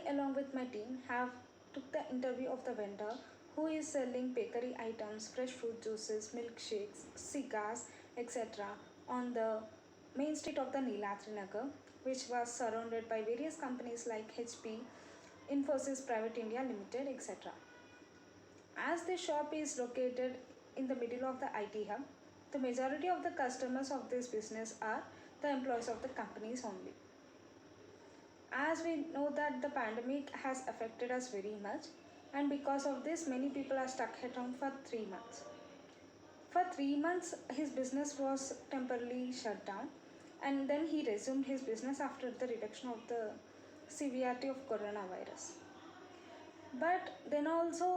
along with my team have took the interview of the vendor who is selling bakery items, fresh fruit juices, milkshakes, cigars, etc. on the main street of the Nilatri Nagar, which was surrounded by various companies like HP, Infosys Private India Limited, etc. As the shop is located in the middle of the IT hub, the majority of the customers of this business are the employees of the companies only. As we know that the pandemic has affected us very much, and because of this many people are stuck at home for 3 months. For 3 months his business was temporarily shut down, and then he resumed his business after the reduction of the severity of coronavirus. But then also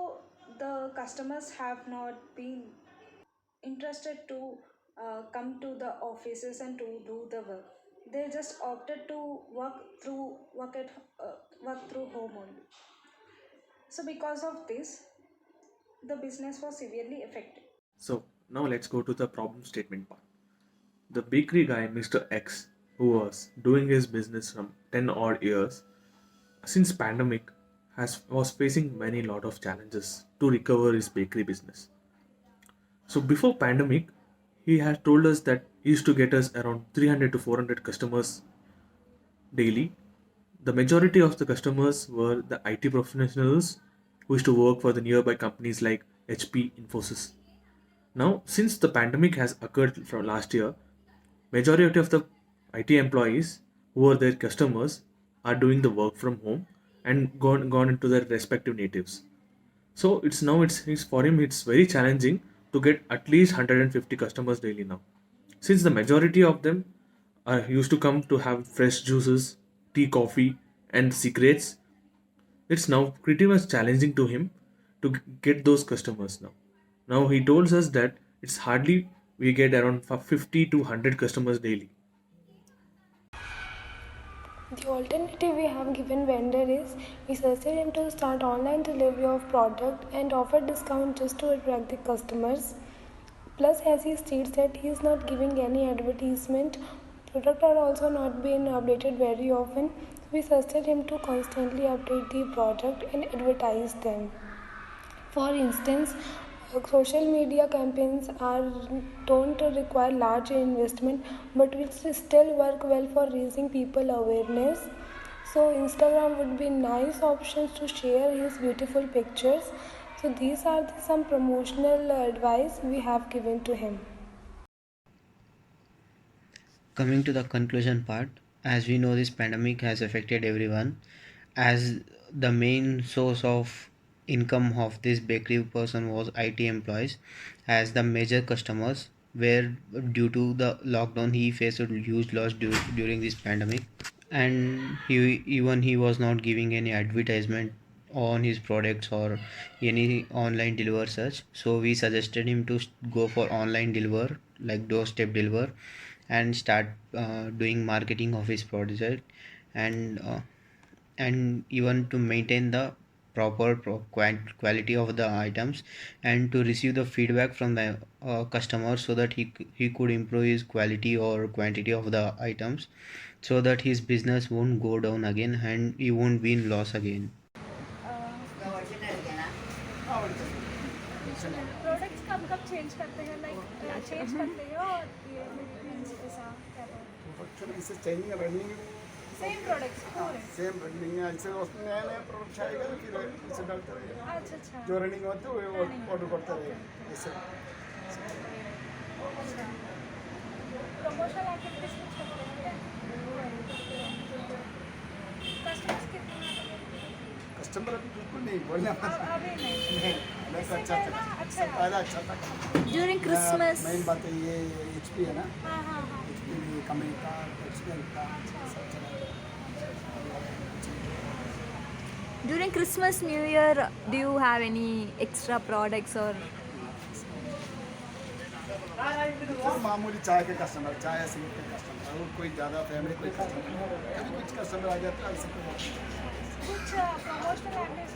the customers have not been interested to come to the offices and to do the work. They just opted to work through home only. So because of this, the business was severely affected. So now let's go to the problem statement part. The bakery guy, Mr. X, who was doing his business from 10 odd years, since pandemic was facing many lot of challenges to recover his bakery business. So before pandemic, he had told us that he used to get us around 300 to 400 customers daily. The majority of the customers were the IT professionals who used to work for the nearby companies like HP, Infosys. Now, since the pandemic has occurred from last year, majority of the IT employees who were their customers are doing the work from home and gone into their respective natives. So it's for him it's very challenging to get at least 150 customers daily now. Since the majority of them are used to come to have fresh juices, tea, coffee, and cigarettes, it's now pretty much challenging to him to get those customers now. Now he told us that it's hardly we get around 50 to 100 customers daily. The alternative we have given vendor is we suggested him to start online delivery of product and offer discount just to attract the customers. Plus, as he states that he is not giving any advertisement, product are also not being updated very often. We suggested him to constantly update the product and advertise them. For instance, social media campaigns don't require large investment, but which still work well for raising people awareness. So Instagram would be nice options to share his beautiful pictures. So these are some promotional advice we have given to him. Coming to the conclusion part, as we know, this pandemic has affected everyone, as the main source of income of this bakery person was IT employees, as the major customers where due to the lockdown he faced a huge loss during this pandemic, and he was not giving any advertisement on his products or any online deliver search. So we suggested him to go for online deliver, like doorstep deliver, and start doing marketing of his product, and even to maintain the proper quality of the items, and to receive the feedback from the customer, so that he could improve his quality or quantity of the items, so that his business won't go down again and he won't be in loss again. Products कब change करते हैं, like change करते हैं और ये ऐसा क्या इसे चेंजिंग रनिंग सेम प्रोडक्ट्स पूरे? सेम रनिंग है, इसे उसमें नया नया प्रोडक्ट आएगा तो फिर इसे डालते रहेगा। अच्छा अच्छा, जो रनिंग होती है वो ऑर्डर करता रहेगा ऐसे। प्रमोशनल एक्टिविटीज कुछ करते हैं क्या? कस्टमर्स कितने? कस्टमर अभी बिल्कुल नहीं बोलना अभी नहीं। अच्छा था, अच्छा पहले अच्छा था। ड्यूरिंग क्रिसमस मेन बात है ये HP है ना, हाँ हाँ हाँ, HP कंपनी का एक्सपेंस का सब चला। during Christmas, New Year, do you have any extra products or तो मामूली चाय के कस्टमर, चाय सिगरेट के कस्टमर, और कोई ज़्यादा फैमिली कोई कस्टमर, कभी कुछ कस्टमर आ जाता है, ऐसे कुछ प्रमोशनल एक्टिविटीज